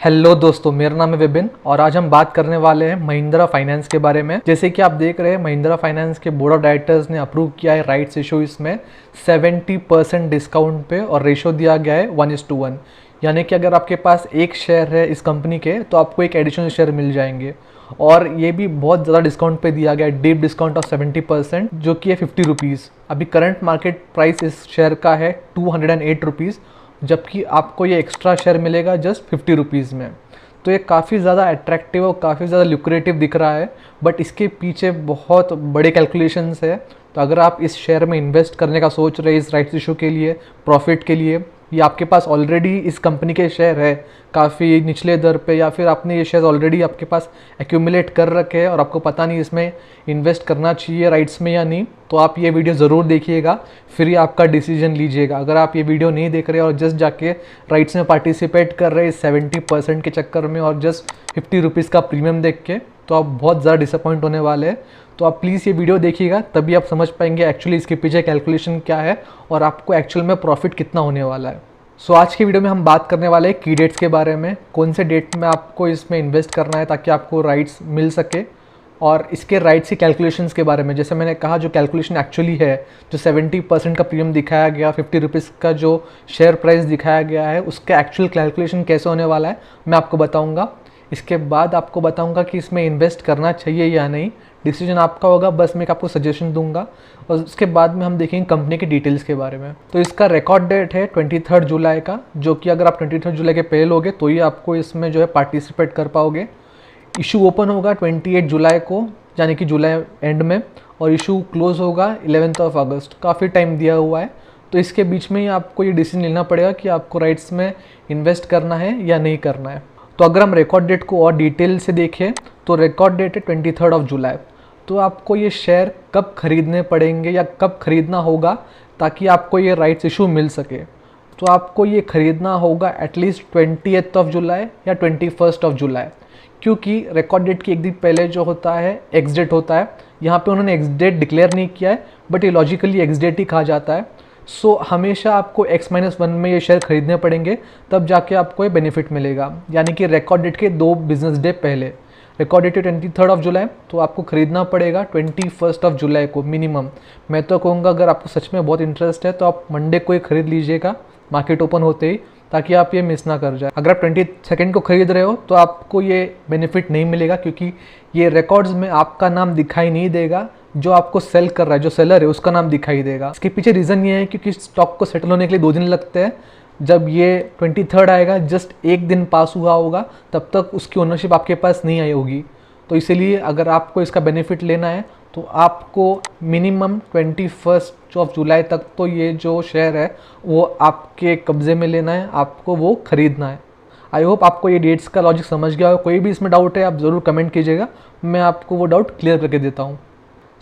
Hello दोस्तों, मेरा नाम है विपिन और आज हम बात करने वाले हैं महिंद्रा फाइनेंस के बारे में। जैसे कि आप देख रहे हैं, महिंद्रा फाइनेंस के बोर्ड ऑफ डायरेक्टर्स ने अप्रूव किया है राइट्स इशू। इसमें 70% डिस्काउंट पे और रेशो दिया गया है 1:1। यानी कि अगर आपके पास एक शेयर है इस कंपनी के तो आपको एक एडिशनल शेयर मिल जाएंगे। और ये भी बहुत ज़्यादा डिस्काउंट पे दिया गया है, डीप डिस्काउंट ऑफ 70%, जो कि है 50 रुपीज़। अभी करंट मार्केट प्राइस इस शेयर का है 208 रुपीज़, जबकि आपको ये एक्स्ट्रा शेयर मिलेगा जस्ट 50 रुपीज़ में। तो ये काफ़ी ज़्यादा अट्रैक्टिव और काफ़ी ज़्यादा ल्यूक्रेटिव दिख रहा है, बट इसके पीछे बहुत बड़े कैलकुलेशंस है। तो अगर आप इस शेयर में इन्वेस्ट करने का सोच रहे हैं इस राइट्स इशू के लिए, प्रॉफिट के लिए, या आपके पास ऑलरेडी इस कंपनी के शेयर है काफ़ी निचले दर पे, या फिर आपने ये शेयर ऑलरेडी आपके पास एक्यूमुलेट कर रखे हैं और आपको पता नहीं इसमें इन्वेस्ट करना चाहिए राइट्स में या नहीं, तो आप ये वीडियो ज़रूर देखिएगा, फिर ही आपका डिसीजन लीजिएगा। अगर आप ये वीडियो नहीं देख रहे और जस्ट जाके राइट्स में पार्टिसिपेट कर रहे हैं 70% के चक्कर में और जस्ट 50 रुपीज़ का प्रीमियम देख के, तो आप बहुत ज़्यादा डिसअपॉइंट होने वाले हैं। तो आप प्लीज़ ये वीडियो देखिएगा, तभी आप समझ पाएंगे एक्चुअली इसके पीछे कैलकुलेशन क्या है और आपको एक्चुअल में प्रॉफिट कितना होने वाला है। सो आज की वीडियो में हम बात करने वाले हैं की डेट्स के बारे में, कौन से डेट में आपको इसमें इन्वेस्ट करना है ताकि आपको राइट्स मिल सके, और इसके राइट्स की कैलकुलेशंस के बारे में। जैसे मैंने कहा, जो कैलकुलेशन एक्चुअली है, जो 70% का प्रीमियम दिखाया गया, 50 रुपीज़ का जो शेयर प्राइस दिखाया गया है, उसका एक्चुअल कैलकुलेशन कैसे होने वाला है मैं आपको बताऊँगा। इसके बाद आपको बताऊंगा कि इसमें इन्वेस्ट करना चाहिए या नहीं, डिसीजन आपका होगा, बस मैं आपको सजेशन दूंगा। और उसके बाद में हम देखेंगे कंपनी की डिटेल्स के बारे में। तो इसका रिकॉर्ड डेट है 23 जुलाई का, जो कि अगर आप 23 जुलाई के पहले लोगे तो ही आपको इसमें जो है पार्टिसिपेट कर पाओगे। इशू ओपन होगा 28 जुलाई को, यानी कि जुलाई एंड में, और इशू क्लोज होगा 11 अगस्त। काफ़ी टाइम दिया हुआ है, तो इसके बीच में ही आपको ये डिसीजन लेना पड़ेगा कि आपको राइट्स में इन्वेस्ट करना है या नहीं करना है। तो अगर हम रिकॉर्ड डेट को और डिटेल से देखें तो रिकॉर्ड डेट है 23 जुलाई। तो आपको ये शेयर कब खरीदने पड़ेंगे या कब खरीदना होगा ताकि आपको ये राइट्स इशू मिल सके, तो आपको ये खरीदना होगा एटलीस्ट 20 जुलाई या 21 जुलाई, क्योंकि रिकॉर्ड डेट की एक दिन पहले जो होता है एक्स डेट होता है। यहाँ पे उन्होंने एक्स डेट डिक्लेयर नहीं किया है, बट ये लॉजिकली एक्स डेट ही कहा जाता है। सो हमेशा आपको X-1 में ये शेयर खरीदने पड़ेंगे, तब जाके आपको ये बेनिफिट मिलेगा। यानी कि रिकॉर्ड डेट के 2 बिजनेस डे पहले। रिकॉर्ड डेट है 23 जुलाई, तो आपको खरीदना पड़ेगा 21 जुलाई को मिनिमम। मैं तो कहूँगा अगर आपको सच में बहुत इंटरेस्ट है तो आप मंडे को ही खरीद लीजिएगा मार्केट ओपन होते ही, ताकि आप ये मिस ना कर जाए। अगर आप 22 को खरीद रहे हो तो आपको ये बेनिफिट नहीं मिलेगा, क्योंकि ये रिकॉर्ड्स में आपका नाम दिखाई नहीं देगा, जो आपको सेल कर रहा है, जो सेलर है, उसका नाम दिखाई देगा। इसके पीछे रीज़न ये है क्योंकि स्टॉक को सेटल होने के लिए 2 दिन लगते हैं। जब ये 23 आएगा, जस्ट 1 दिन पास हुआ होगा, तब तक उसकी ओनरशिप आपके पास नहीं आई होगी। तो इसीलिए अगर आपको इसका बेनिफिट लेना है तो आपको मिनिमम 21 जुलाई तक तो ये जो शेयर है वो आपके कब्ज़े में लेना है, आपको वो ख़रीदना है। आई होप आपको ये डेट्स का लॉजिक समझ गया हो। कोई भी इसमें डाउट है आप ज़रूर कमेंट कीजिएगा, मैं आपको वो डाउट क्लियर करके देता हूँ।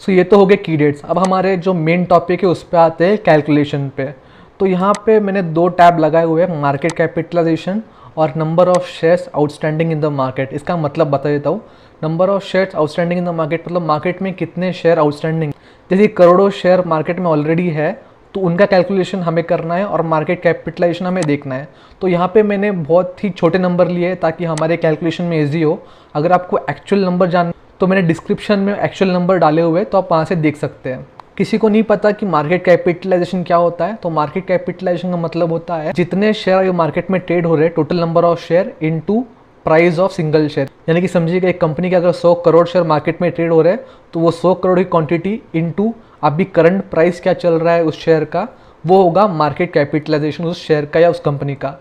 सो ये तो हो गए की डेट्स। अब हमारे जो मेन टॉपिक है उस पर आते हैं कैलकुलेशन पे। तो यहाँ पे मैंने 2 टैब लगाए हुए हैं, मार्केट कैपिटलाइजेशन और number of shares outstanding in the market. इसका मतलब बता देता हूँ। Number of shares outstanding in the market मतलब मार्केट में कितने शेयर आउटस्टैंडिंग, जैसे करोड़ों शेयर मार्केट में ऑलरेडी है तो उनका कैलकुलेशन हमें करना है और मार्केट कैपिटलाइजेशन हमें देखना है। तो यहाँ पे मैंने बहुत ही छोटे नंबर लिए हैं ताकि हमारे कैलकुलेशन में ईजी हो। अगर आपको एक्चुअल नंबर जानना तो मैंने डिस्क्रिप्शन में एक्चुअल नंबर डाले हुए हैं, तो आप वहाँ से देख सकते हैं। किसी को नहीं पता कि मार्केट कैपिटलाइजेशन क्या होता है, तो मार्केट कैपिटलाइजेशन का मतलब होता है जितने शेयर मार्केट में ट्रेड हो रहे हैं, total number of share into price of single share. यानी कि समझिएगा एक कंपनी के अगर 100 करोड़ शेयर मार्केट में ट्रेड हो रहे हैं तो वो 100 करोड़ की क्वांटिटी इनटू अभी करंट प्राइस क्या चल रहा है उस शेयर का, वो होगा मार्केट कैपिटलाइजेशन उस शेयर का या उस कंपनी का।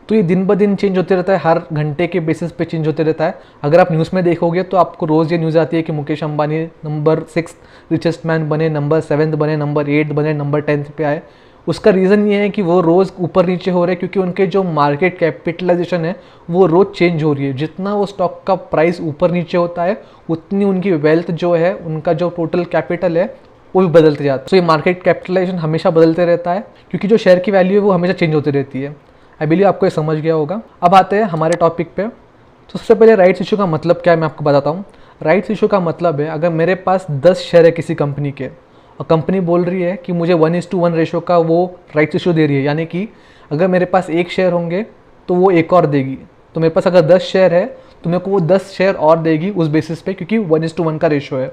तो ये दिन ब दिन चेंज होते रहता है, हर घंटे के बेसिस पे चेंज होते रहता है। अगर आप न्यूज़ में देखोगे तो आपको रोज़ ये न्यूज़ आती है कि Mukesh Ambani number 6 richest man बने, नंबर 7 बने, नंबर 8 बने, नंबर 10 पे आए। उसका रीज़न ये है कि वो रोज़ ऊपर नीचे हो रहे हैं, क्योंकि उनके जो मार्केट कैपिटलाइजेशन है वो रोज़ चेंज हो रही है। जितना वो स्टॉक का प्राइस ऊपर नीचे होता है उतनी उनकी वेल्थ जो है, उनका जो टोटल कैपिटल है वो भी बदलते जाता है। तो ये मार्केट कैपिटलाइजेशन हमेशा बदलते रहता है, क्योंकि जो शेयर की वैल्यू है वो हमेशा चेंज होती रहती है। आई बिलीव आपको ये समझ गया होगा। अब आते हैं हमारे टॉपिक पे। तो सबसे पहले राइट्स इशू का मतलब क्या है मैं आपको बताता हूँ। राइट्स इशू का मतलब है अगर मेरे पास 10 शेयर है किसी कंपनी के और कंपनी बोल रही है कि मुझे 1:1 रेशो का वो राइट्स इशू दे रही है, यानी कि अगर मेरे पास 1 शेयर होंगे तो वो 1 और देगी, तो मेरे पास अगर 10 शेयर है तो मेरे को वो 10 शेयर और देगी उस बेसिस पे, क्योंकि 1:1 का रेशो है।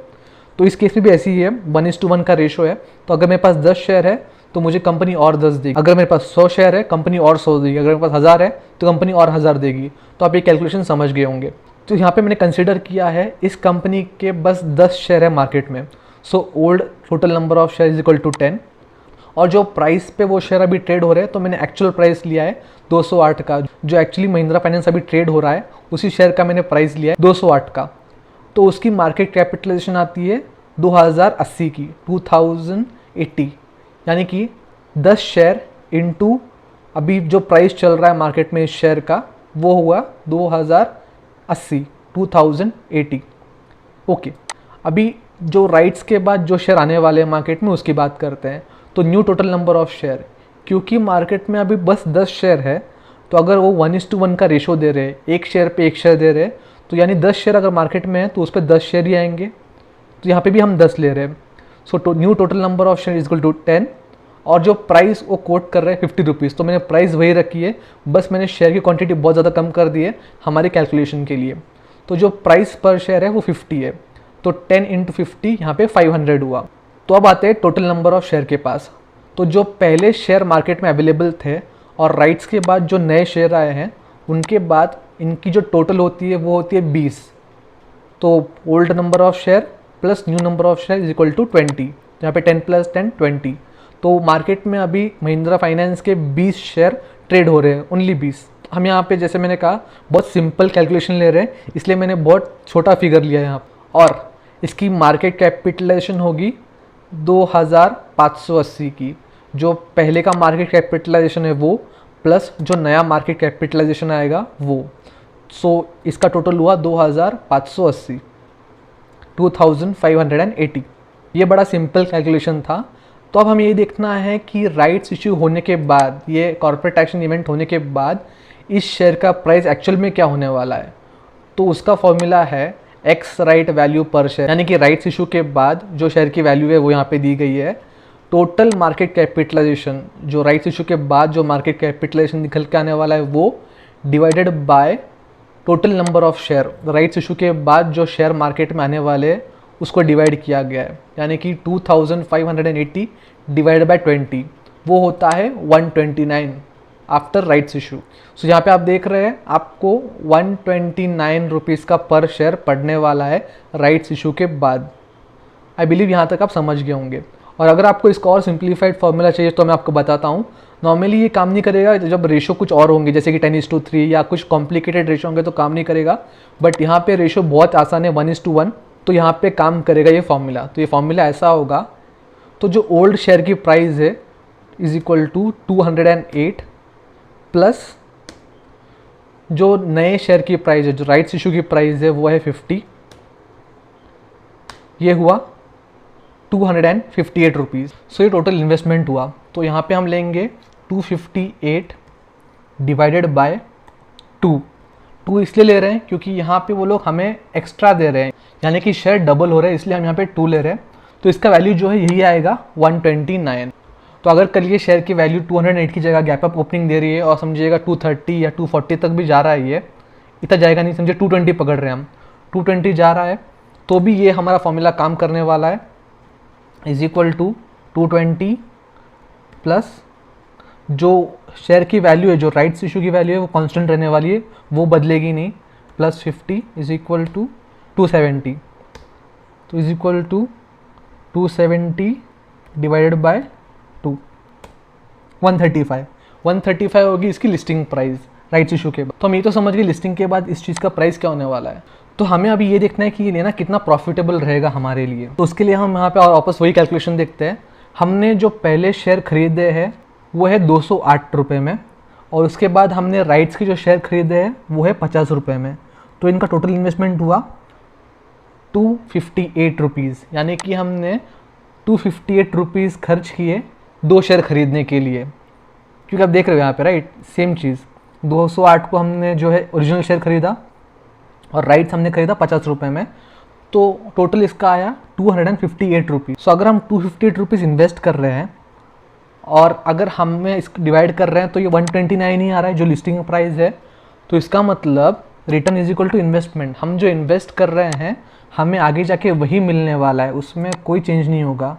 तो इस केस में भी ऐसी ही है, 1:1 का रेशो है। तो अगर मेरे पास 10 शेयर है तो मुझे कंपनी और 10 देगी। अगर मेरे पास 100 शेयर है कंपनी और 100 देगी। अगर मेरे पास 1000 है तो कंपनी और 1000 देगी। तो आप ये कैलकुलेशन समझ गए होंगे। तो यहाँ पे मैंने कंसिडर किया है इस कंपनी के बस 10 शेयर है मार्केट में। So old total number of share is equal to 10, और जो प्राइस पे वो शेयर अभी ट्रेड हो रहे हैं तो मैंने एक्चुअल प्राइस लिया है 208 का। जो एक्चुअली महिंद्रा फाइनेंस अभी ट्रेड हो रहा है उसी शेयर का मैंने प्राइस लिया है 208 का। तो उसकी मार्केट कैपिटलाइजेशन आती है 2080 की, 2080, यानी कि 10 शेयर इंटू अभी जो प्राइस चल रहा है मार्केट में इस शेयर का वो हुआ 2080, 2080। ओके, अभी जो राइट्स के बाद जो शेयर आने वाले हैं मार्केट में उसकी बात करते हैं। तो new total number of share, क्योंकि मार्केट में अभी बस 10 शेयर है तो अगर वो 1:1 का रेशो दे रहे हैं, एक शेयर पे एक शेयर दे रहे हैं, तो यानी 10 शेयर अगर मार्केट में है तो उस पर 10 शेयर ही आएंगे। तो यहाँ पे भी हम 10 ले रहे हैं। So new total number of share is equal to 10, और जो प्राइस वो कोट कर रहे हैं 50 रुपीज़। तो मैंने प्राइस वही रखी है, बस मैंने शेयर की क्वांटिटी बहुत ज़्यादा कम कर दी है हमारे कैलकुलेशन के लिए। तो जो प्राइस पर शेयर है वो 50 है, तो 10 इंटू 50 यहाँ पे 500 हुआ। तो अब आते हैं टोटल नंबर ऑफ शेयर के पास। तो जो पहले शेयर मार्केट में अवेलेबल थे और राइट्स के बाद जो नए शेयर आए हैं उनके बाद इनकी जो टोटल होती है वो होती है 20। तो old number of share plus new number of share is equal to 20। यहाँ पे 10 प्लस 10 20। तो मार्केट में अभी महिंद्रा फाइनेंस के 20 शेयर ट्रेड हो रहे हैं, ओनली 20। हम यहाँ पे जैसे मैंने कहा बहुत सिंपल कैलकुलेशन ले रहे हैं, इसलिए मैंने बहुत छोटा फिगर लिया है यहाँ। और इसकी मार्केट कैपिटलाइजेशन होगी 2580 की। जो पहले का मार्केट कैपिटलाइजेशन है वो प्लस जो नया मार्केट कैपिटलाइजेशन आएगा वो। सो इसका टोटल हुआ 2580, 2580। ये बड़ा सिंपल कैलकुलेशन था। तो अब हमें ये देखना है कि राइट्स इश्यू होने के बाद, ये कॉर्पोरेट एक्शन इवेंट होने के बाद इस शेयर का प्राइस एक्चुअल में क्या होने वाला है। तो उसका फॉर्मूला है एक्स राइट वैल्यू पर शेयर, यानी कि राइट्स इशू के बाद जो शेयर की वैल्यू है वो यहाँ पे दी गई है। टोटल मार्केट कैपिटलाइजेशन, जो राइट्स इशू के बाद जो मार्केट कैपिटलाइजेशन निकल के आने वाला है वो divided by total number of share. Rights issue के बाद जो शेयर मार्केट में आने वाले उसको डिवाइड किया गया है, यानी कि 2580 डिवाइड बाय 20 वो होता है 129 आफ्टर राइट्स इशू। सो यहाँ पे आप देख रहे हैं आपको 129 रुपीज़ का पर शेयर पड़ने वाला है राइट्स इशू के बाद। आई बिलीव यहाँ तक आप समझ गए होंगे। और अगर आपको इसका और सिंप्लीफाइड फॉर्मूला चाहिए तो मैं आपको बताता हूँ। नॉर्मली ये काम नहीं करेगा जब रेशो कुछ और होंगे, जैसे कि 10:3 या कुछ कॉम्प्लिकेटेड रेशो होंगे तो काम नहीं करेगा। बट यहाँ पे रेशो बहुत आसान है 1:1, तो यहाँ पे काम करेगा ये फॉर्मूला। तो ये फॉर्मूला ऐसा होगा, तो जो ओल्ड शेयर की प्राइस है इज इक्वल टू 208 प्लस जो नए शेयर की प्राइस है, जो राइट्स इशू की प्राइस है वो है 50, ये हुआ 258 रुपीज़। सो ये टोटल इन्वेस्टमेंट हुआ। तो यहाँ पे हम लेंगे 258 डिवाइडेड बाय 2 इसलिए ले रहे हैं क्योंकि यहाँ पे वो लोग हमें एक्स्ट्रा दे रहे हैं, यानी कि शेयर डबल हो रहे हैं, इसलिए हम यहाँ पे 2 ले रहे हैं। तो इसका वैल्यू जो है यही आएगा 129। तो अगर कल ये शेयर की वैल्यू 208 की जगह गैप अप ओपनिंग दे रही है और समझिएगा 230 या 240 तक भी जा रहा है, ये इतना जाएगा नहीं, समझिए 220 पकड़ रहे हैं हम, 220 जा रहा है तो भी ये हमारा फॉर्मूला काम करने वाला है, इज इक्वल टू 220 प्लस जो शेयर की वैल्यू है, जो राइट्स इशू की वैल्यू है वो कांस्टेंट रहने वाली है, वो बदलेगी नहीं, प्लस 50 इज इक्वल टू 270। तो is equal to 270 divided by 2, 135 होगी इसकी लिस्टिंग प्राइस राइट्स इशू के बाद। तो हम ये तो समझ गए लिस्टिंग के बाद इस चीज़ का प्राइस क्या होने वाला है। तो हमें अभी ये देखना है कि ये लेना कितना प्रॉफिटेबल रहेगा हमारे लिए। तो उसके लिए हम यहाँ पे और वापस वही कैलकुलेशन देखते हैं। हमने जो पहले शेयर खरीदे हैं वो है 208 रुपये में, और उसके बाद हमने राइट्स के जो शेयर खरीदे हैं वो है 50 रुपये में। तो इनका टोटल इन्वेस्टमेंट हुआ 258 रुपीज़, यानी कि हमने 258 रुपीज़ खर्च किए 2 शेयर खरीदने के लिए। क्योंकि आप देख रहे हो यहाँ पे राइट सेम चीज़, 208 को हमने जो है ओरिजिनल शेयर खरीदा और राइट्स हमने खरीदा 50 रुपये में, तो टोटल इसका आया 258 रुपीज़। सो अगर हम 258 रुपीज़ इन्वेस्ट कर रहे हैं और अगर हमें इसको डिवाइड कर रहे हैं तो ये 129 ही आ रहा है जो लिस्टिंग प्राइस है। तो इसका मतलब return is equal to investment. हम जो इन्वेस्ट कर रहे हैं हमें आगे जाके वही मिलने वाला है, उसमें कोई चेंज नहीं होगा।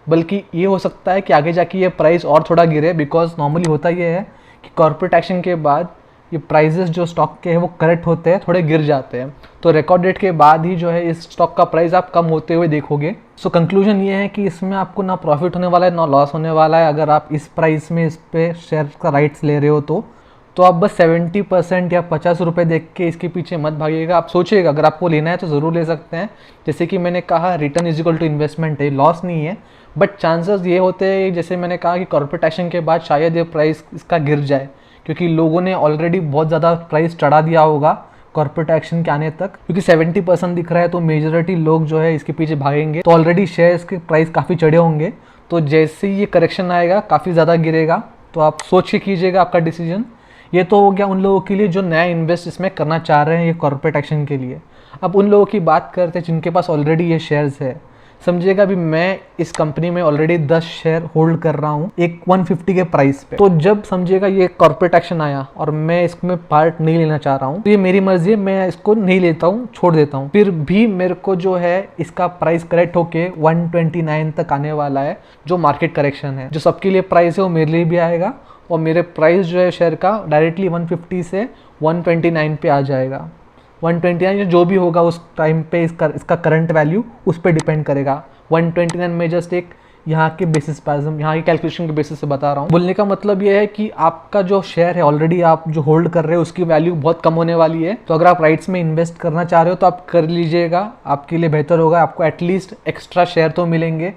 बल्कि ये हो सकता है कि आगे जाके ये प्राइस और थोड़ा गिरे, बिकॉज नॉर्मली होता ये है कि कॉर्पोरेट एक्शन के बाद ये प्राइजेस जो स्टॉक के हैं वो करेक्ट होते हैं, थोड़े गिर जाते हैं। तो रिकॉर्ड डेट के बाद ही जो है इस स्टॉक का प्राइस आप कम होते हुए देखोगे। सो कंक्लूजन ये है कि इसमें आपको ना प्रॉफिट होने वाला है ना लॉस होने वाला है, अगर आप इस प्राइस में इस पे शेयर का राइट्स ले रहे हो तो आप बस 70% या 50 रुपये देख के इसके पीछे मत भागिएगा। आप सोचिएगा, अगर आपको लेना है तो ज़रूर ले सकते हैं। जैसे कि मैंने कहा, return is equal to investment है, लॉस नहीं है। बट चांसेस ये होते हैं, जैसे मैंने कहा कि कॉर्पोरेट एक्शन के बाद शायद ये प्राइस इसका गिर जाए, क्योंकि लोगों ने ऑलरेडी बहुत ज़्यादा प्राइस चढ़ा दिया होगा कॉर्पोरेट एक्शन के आने तक। क्योंकि 70% दिख रहा है तो मेजॉरिटी लोग जो है इसके पीछे भागेंगे, तो ऑलरेडी शेयर्स के प्राइस काफ़ी चढ़े होंगे। तो जैसे ही ये करेक्शन आएगा काफ़ी ज़्यादा गिरेगा, तो आप सोच के कीजिएगा आपका डिसीजन। ये तो हो गया उन लोगों के लिए जो नया इन्वेस्ट इसमें करना चाह रहे हैं ये कॉर्पोरेट एक्शन के लिए। अब उन लोगों की बात करते हैं जिनके पास ऑलरेडी ये शेयर्स है। समझिएगा, अभी मैं इस कंपनी में ऑलरेडी 10 शेयर होल्ड कर रहा हूँ एक 150 के प्राइस पे। तो जब समझिएगा ये कॉर्पोरेट एक्शन आया और मैं इसमें पार्ट नहीं लेना चाह रहा हूँ, तो ये मेरी मर्जी है, मैं इसको नहीं लेता हूँ, छोड़ देता हूँ। फिर भी मेरे को जो है इसका प्राइस करेक्ट होके 129 तक आने वाला है, जो मार्केट करेक्शन है। जो सबके लिए प्राइस है वो मेरे लिए भी आएगा, और मेरे प्राइस जो है शेयर का डायरेक्टली 150 से 129 पे आ जाएगा। 129 जो भी होगा उस टाइम पे इसका करंट वैल्यू उस पर डिपेंड करेगा। 129 में जस्ट एक यहाँ के बेसिस पर, यहाँ की कैलकुलेशन के बेसिस से बता रहा हूँ। बोलने का मतलब ये है कि आपका जो शेयर है ऑलरेडी आप जो होल्ड कर रहे हो उसकी वैल्यू बहुत कम होने वाली है। तो अगर आप राइट्स में इन्वेस्ट करना चाह रहे हो तो आप कर लीजिएगा, आपके लिए बेहतर होगा। आपको एटलीस्ट एक्स्ट्रा शेयर तो मिलेंगे,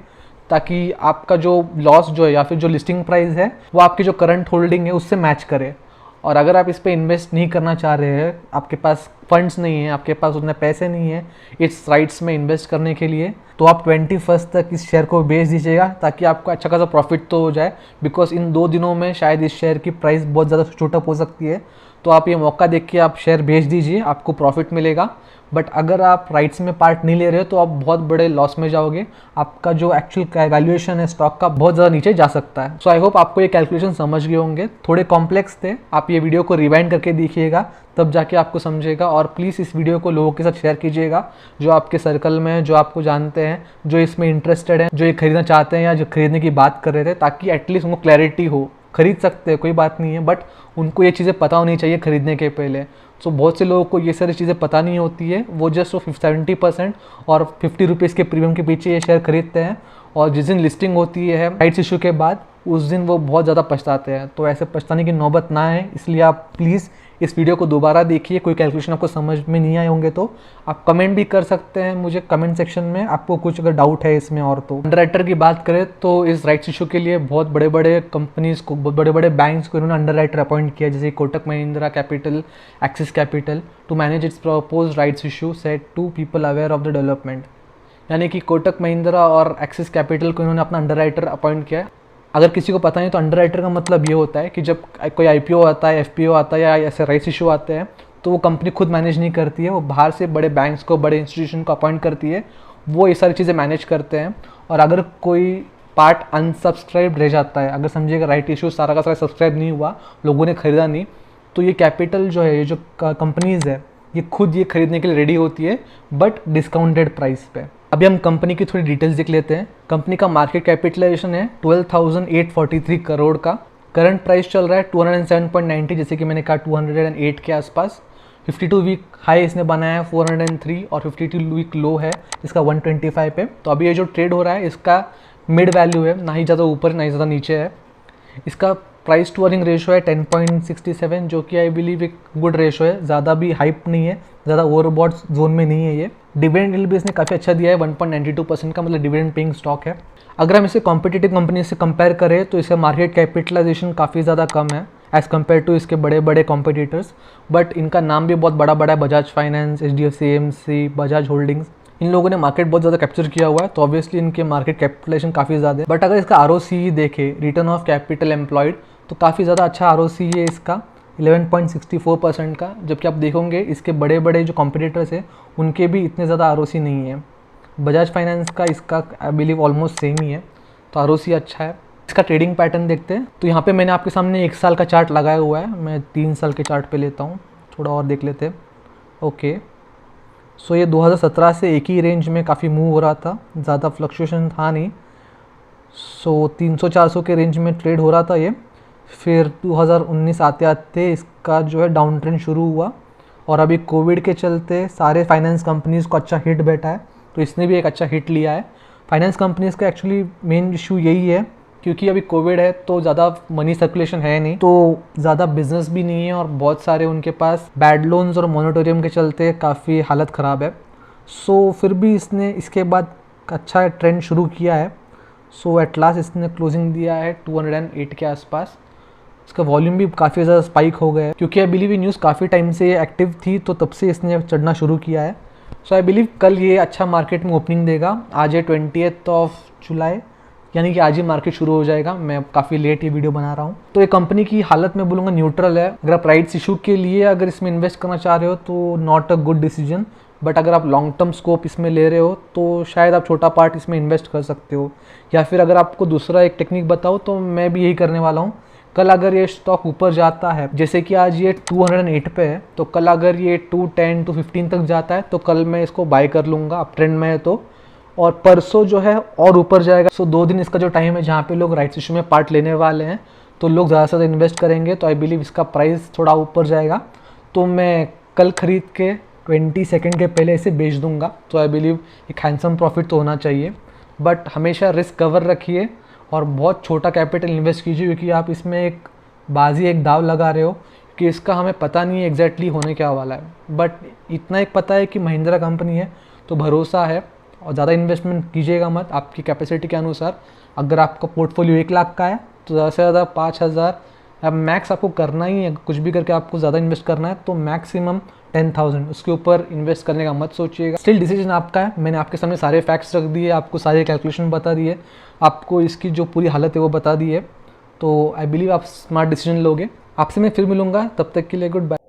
ताकि आपका जो लॉस जो है या फिर जो लिस्टिंग प्राइस है वो आपकी जो करंट होल्डिंग है उससे मैच करे। और अगर आप इस पे इन्वेस्ट नहीं करना चाह रहे हैं, आपके पास फंड्स नहीं है, आपके पास उतने पैसे नहीं है इस राइट्स में इन्वेस्ट करने के लिए, तो आप 21 तक इस शेयर को बेच दीजिएगा, ताकि आपको अच्छा खासा प्रॉफिट तो हो जाए। बिकॉज इन 2 दिनों में शायद इस शेयर की प्राइस बहुत ज़्यादा छोटा हो सकती है। तो आप ये मौका देख के आप शेयर बेच दीजिए, आपको प्रॉफिट मिलेगा। बट अगर आप राइट्स में पार्ट नहीं ले रहे हो तो आप बहुत बड़े लॉस में जाओगे, आपका जो एक्चुअल वैल्यूएशन है स्टॉक का बहुत ज़्यादा नीचे जा सकता है। सो आई होप आपको ये कैलकुलेशन समझ गए होंगे, थोड़े कॉम्प्लेक्स थे। आप ये वीडियो को रिवाइंड करके देखिएगा, तब जाके आपको समझेगा। और प्लीज़ इस वीडियो को लोगों के साथ शेयर कीजिएगा जो आपके सर्कल में है, जो आपको जानते हैं, जो इसमें इंटरेस्टेड हैं, जो ये खरीदना चाहते हैं या जो खरीदने की बात कर रहे थे, ताकि एटलीस्ट उनको क्लैरिटी हो। खरीद सकते हैं, कोई बात नहीं है, बट उनको ये चीज़ें पता होनी चाहिए खरीदने के पहले। सो बहुत से लोगों को ये सारी चीज़ें पता नहीं होती है, वो जस्ट 70% और 50 रुपीज़ के प्रीमियम के पीछे ये शेयर खरीदते हैं, और जिस दिन लिस्टिंग होती है राइट्स इशू के बाद उस दिन वो बहुत ज़्यादा पछताते हैं। तो ऐसे पछताने की नौबत ना है, इसलिए आप प्लीज़ इस वीडियो को दोबारा देखिए। कोई कैलकुलेशन आपको समझ में नहीं आए होंगे तो आप कमेंट भी कर सकते हैं मुझे कमेंट सेक्शन में, आपको कुछ अगर डाउट है इसमें। और तो अंडरराइटर की बात करें तो इस राइट्स इशू के लिए बहुत बड़े बड़े कंपनीज़ को, बहुत बड़े बड़े बैंक्स को इन्होंने अंडरराइटर अपॉइंट किया, जैसे Kotak Mahindra capital, Axis capital, to manage its propose rights issue set to people aware of the development. यानी कि कोटक महिंद्रा और एक्सिस कैपिटल को इन्होंने अपना अंडरराइटर अपॉइंट किया। अगर किसी को पता नहीं तो अंडरराइटर का मतलब ये होता है कि जब कोई IPO आता है, FPO आता है या ऐसे राइट्स इशू आते हैं, तो वो कंपनी खुद मैनेज नहीं करती है, वो बाहर से बड़े बैंक्स को, बड़े इंस्टीट्यूशन को अपॉइंट करती है, वो ये सारी चीज़ें मैनेज करते हैं। और अगर कोई पार्ट अनसब्सक्राइब रह जाता है, अगर समझिएगा राइट इशू सारा का सारा सब्सक्राइब नहीं हुआ, लोगों ने खरीदा नहीं, तो ये कैपिटल जो है, ये जो कंपनीज़ है, ये खुद ये खरीदने के लिए रेडी होती है, बट डिस्काउंटेड प्राइस पे। अभी हम कंपनी की थोड़ी डिटेल्स देख लेते हैं। कंपनी का मार्केट कैपिटलाइजेशन है 12,843 करोड़ का। करंट प्राइस चल रहा है 207.90, जैसे कि मैंने कहा 208 के आसपास। 52 वीक हाई इसने बनाया है 403, और 52 वीक लो है इसका 125 पे। तो अभी ये जो ट्रेड हो रहा है इसका मिड वैल्यू है, ना ही ज़्यादा ऊपर ना ही ज़्यादा नीचे है। इसका प्राइस टू अर्निंग रेशो है 10.67, जो कि आई बिलीव एक गुड रेशो है, ज़्यादा भी हाइप नहीं है, ज़्यादा ओवरबॉट जोन में नहीं है ये। डिविडेंड यील्ड भी इसने काफ़ी अच्छा दिया है 1.92% का, मतलब डिविडेंड पेइंग स्टॉक है। अगर हम इसे कॉम्पिटिटिव कंपनी से कंपेयर करें तो इसका मार्केट कैपिटलाइजेशन काफ़ी ज़्यादा कम है एज़ कम्पेयर टू इसके बड़े बड़े कॉम्पिटिटर्स, बट इनका नाम भी बहुत बड़ा बड़ा है। Bajaj finance, HDFC AMC, Bajaj holdings, इन लोगों ने मार्केट बहुत ज़्यादा कैप्चर किया हुआ है, तो ऑब्वियसली इनके मार्केट कैपिटलाइजेशन काफ़ी ज़्यादा है। बट अगर इसका ROCE देखें, रिटर्न ऑफ कैपिटल एम्प्लॉयड, तो काफ़ी ज़्यादा अच्छा ROCE है इसका 11.64% का। जबकि आप देखोगे इसके बड़े बड़े जो कॉम्पिटिटर्स हैं उनके भी इतने ज़्यादा ROCE नहीं है। बजाज फाइनेंस का इसका आई बिलीव ऑलमोस्ट सेम ही है, तो ROCE अच्छा है। इसका ट्रेडिंग पैटर्न देखते हैं, तो यहाँ पे मैंने आपके सामने 1 साल का चार्ट लगाया हुआ है, मैं 3 साल के चार्ट पे लेता हूँ, थोड़ा और देख लेते हैं। ओके, सो ये 2017 से एक ही रेंज में काफ़ी मूव हो रहा था, ज़्यादा फ्लक्चुएशन था नहीं। सो 300-400 के रेंज में ट्रेड हो रहा था ये। फिर 2019 आते आते इसका जो है डाउन ट्रेंड शुरू हुआ, और अभी कोविड के चलते सारे फाइनेंस कंपनीज़ को अच्छा हिट बैठा है, तो इसने भी एक अच्छा हिट लिया है। फाइनेंस कंपनीज़ का एक्चुअली मेन इशू यही है, क्योंकि अभी कोविड है तो ज़्यादा मनी सर्कुलेशन है नहीं, तो ज़्यादा बिजनेस भी नहीं है, और बहुत सारे उनके पास बैड लोन्स और मोनेटोरियम के चलते काफ़ी हालत ख़राब है। सो फिर भी इसने इसके बाद अच्छा ट्रेंड शुरू किया है। सो एट लास्ट इसने क्लोजिंग दिया है 208 के आसपास। इसका वॉल्यूम भी काफ़ी ज़्यादा स्पाइक हो गया है, क्योंकि आई बिलीव ये न्यूज़ काफ़ी टाइम से ये एक्टिव थी, तो तब से इसने चढ़ना शुरू किया है। सो आई बिलीव कल ये अच्छा मार्केट में ओपनिंग देगा। आज है 20 जुलाई, यानी कि आज ही मार्केट शुरू हो जाएगा। मैं काफ़ी लेट ये वीडियो बना रहा हूँ। तो ये कंपनी की हालत मैं बोलूँगा न्यूट्रल है। अगर आप राइट्स इशू के लिए अगर इसमें इन्वेस्ट करना चाह रहे हो तो not a good decision, but अगर आप लॉन्ग टर्म स्कोप इसमें ले रहे हो तो शायद आप छोटा पार्ट इसमें इन्वेस्ट कर सकते हो। या फिर अगर आपको दूसरा एक टेक्निक बताओ तो मैं भी यही करने वाला हूँ। कल अगर ये स्टॉक ऊपर जाता है, जैसे कि आज ये 208 पे है, तो कल अगर ये 210 215 तक जाता है तो कल मैं इसको बाय कर लूँगा, अप ट्रेंड में है तो। और परसों जो है और ऊपर जाएगा। सो 2 दिन इसका जो टाइम है जहाँ पे लोग राइट्स इशू में पार्ट लेने वाले हैं, तो लोग ज़्यादा से ज़्यादा इन्वेस्ट करेंगे, तो आई बिलीव इसका प्राइस थोड़ा ऊपर जाएगा। तो मैं कल खरीद के 20 सेकेंड के पहले इसे बेच दूंगा। तो आई बिलीव एक हैंडसम प्रॉफिट तो होना चाहिए, बट हमेशा रिस्क कवर रखिए और बहुत छोटा कैपिटल इन्वेस्ट कीजिए, क्योंकि आप इसमें एक बाजी एक दाव लगा रहे हो कि इसका हमें पता नहीं है एग्जैक्टली होने क्या वाला है। बट इतना एक पता है कि महिंद्रा कंपनी है तो भरोसा है, और ज़्यादा इन्वेस्टमेंट कीजिएगा मत आपकी कैपेसिटी के अनुसार। अगर आपका पोर्टफोलियो 1 लाख का है तो ज़्यादा से ज़्यादा 5,000 अब मैक्स आपको करना ही है। कुछ भी करके आपको ज़्यादा इन्वेस्ट करना है तो मैक्सिमम 10,000, उसके ऊपर इन्वेस्ट करने का मत सोचिएगा। स्टिल डिसीजन आपका है। मैंने आपके सामने सारे फैक्ट्स रख दिए, आपको सारे कैलकुलेशन बता दिए, आपको इसकी जो पूरी हालत है वो बता दी है। तो आई बिलीव आप स्मार्ट डिसीजन लोगे। आपसे मैं फिर मिलूंगा, तब तक के लिए गुड बाय।